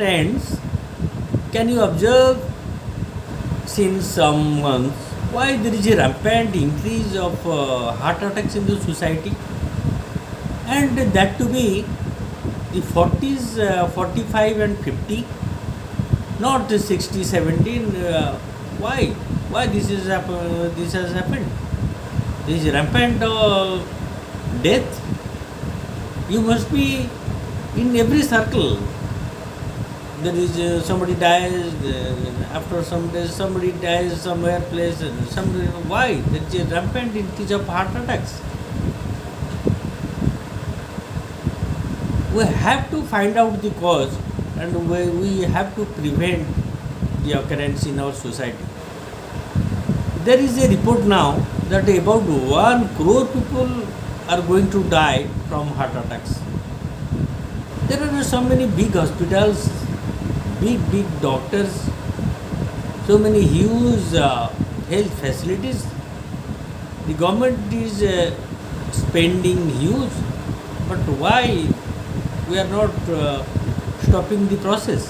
trends can you observe since some months why there is a rampant increase of heart attacks in the society, and that to be the 40s, 45 and 50, not the 60, 17. Why? Why this has happened? This rampant death. You must be in every circle. There is somebody dies after some days. Somebody dies somewhere place. Somebody, why? There is a rampant increase of heart attacks. We have to find out the cause, and we have to prevent the occurrence in our society. There is a report now that about 1 crore people are going to die from heart attacks. There are so many big hospitals, big doctors, so many huge health facilities. The government is spending huge, but why we are not stopping the process?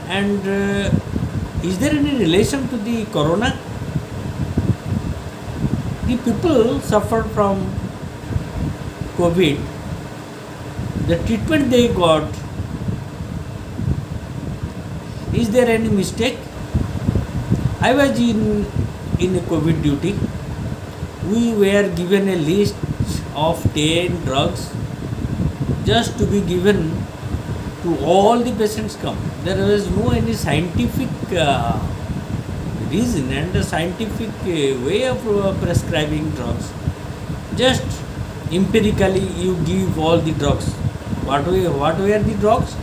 And is there any relation to the corona? The people suffered from COVID. The treatment they got, is there any mistake? I was in a COVID duty. We were given a list of 10 drugs just to be given to all the patients come. There was no any scientific reason and a scientific way of prescribing drugs. Just empirically you give all the drugs. What were the drugs?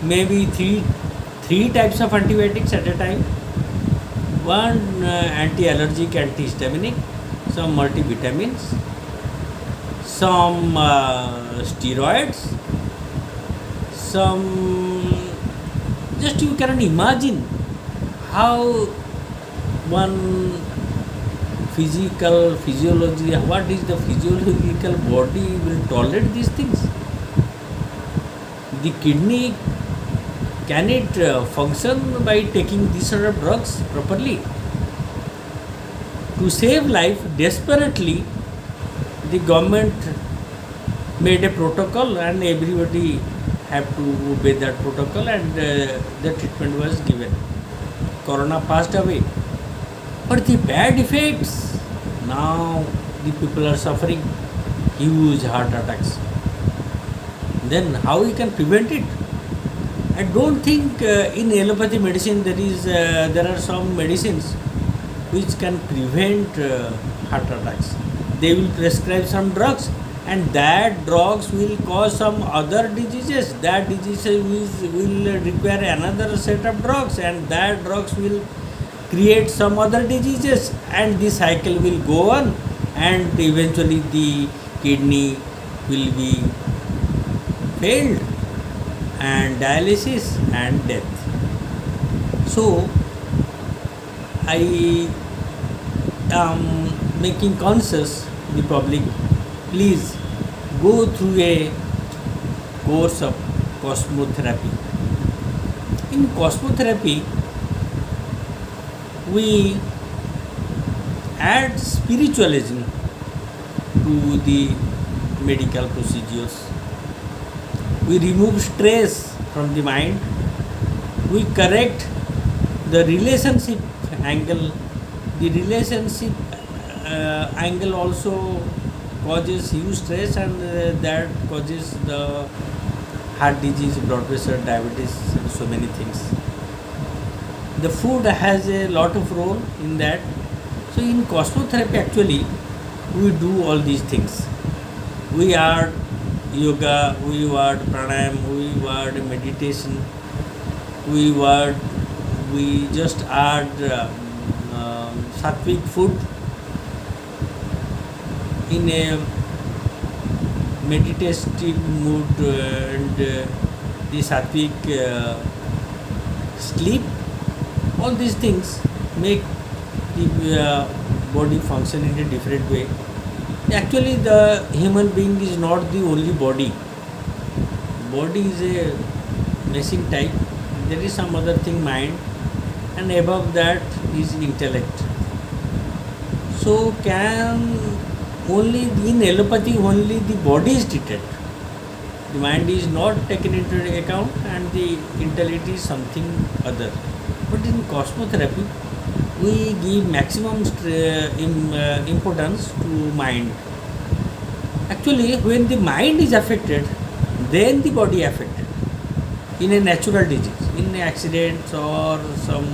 Maybe three types of antibiotics at a time. One anti-allergic, antihistaminic, some multivitamins, some steroids, some, just you cannot imagine how one physiology, what is the physiological body will tolerate these things. The kidney, can it function by taking these sort of drugs properly? To save life, desperately, the government made a protocol and everybody have to obey that protocol, and the treatment was given. Corona passed away. But the bad effects, now the people are suffering huge heart attacks. Then how we can prevent it? I don't think in allopathy medicine there are some medicines which can prevent heart attacks. They will prescribe some drugs, and that drugs will cause some other diseases. That diseases will require another set of drugs, and that drugs will create some other diseases, and the cycle will go on, and eventually the kidney will be failed, and dialysis and death. So I am making conscious the public, please go through a course of Cosmotherapy. In Cosmotherapy, we add spiritualism to the medical procedures. We remove stress from the mind. We correct the relationship angle. The relationship angle also causes huge stress, and that causes the heart disease, blood pressure, diabetes, and so many things. The food has a lot of role in that. So in Cosmotherapy, actually, we do all these things. We add yoga, we add pranayam, we add meditation, we just add sattvic food in a meditative mood, and the sattvic sleep. All these things make the body function in a different way. Actually, the human being is not the only body. Body is a machine type. There is some other thing mind, and above that is intellect. So can only in allopathy only the body is treated. The mind is not taken into account and the intellect is something other. But in cosmotherapy, we give maximum importance to mind. Actually, when the mind is affected, then the body affected. In a natural disease, in accidents or some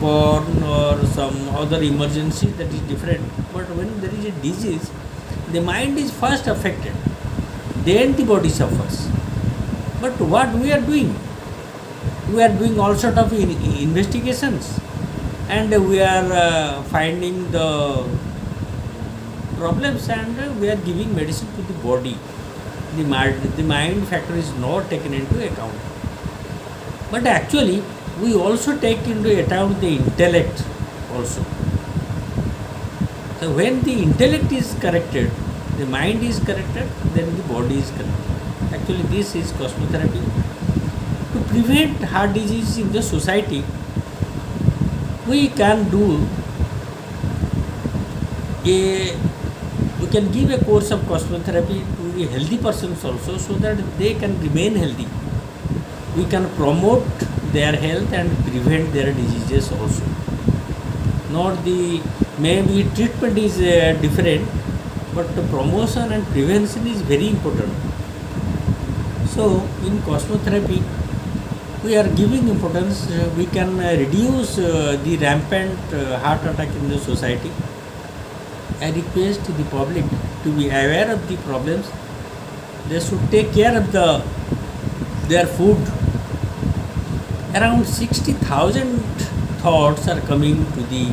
born or some other emergency, that is different. But when there is a disease, the mind is first affected, then the body suffers. But what we are doing? We are doing all sort of investigations, and we are finding the problems, and we are giving medicine to the body. The mind factor is not taken into account. But actually, we also take into account the intellect also. So when the intellect is corrected, the mind is corrected, then the body is corrected. Actually, this is cosmotherapy. To prevent heart disease in the society, we can do a we can give a course of cosmotherapy to the healthy persons also, so that they can remain healthy. We can promote their health and prevent their diseases also. Not the maybe treatment is different, but the promotion and prevention is very important. So in cosmotherapy, we are giving importance. We can reduce the rampant heart attack in the society. I request the public to be aware of the problems. They should take care of their food. Around 60,000 thoughts are coming to the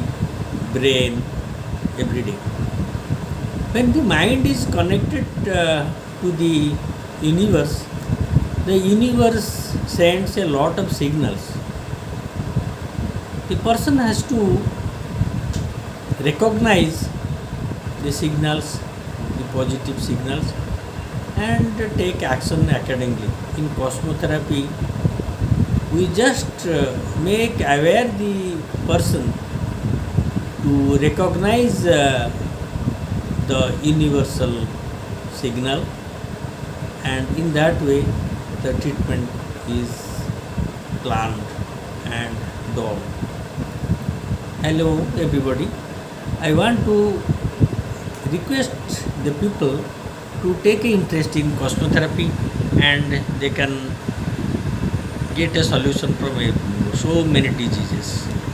brain every day. When the mind is connected to the universe sends a lot of signals. The person has to recognize the signals, the positive signals, and take action accordingly. In cosmotherapy, we just make aware the person to recognize the universal signal, and in that way the treatment is planned and done. Hello everybody, I want to request the people to take an interest in cosmotherapy, and they can get a solution from so many diseases.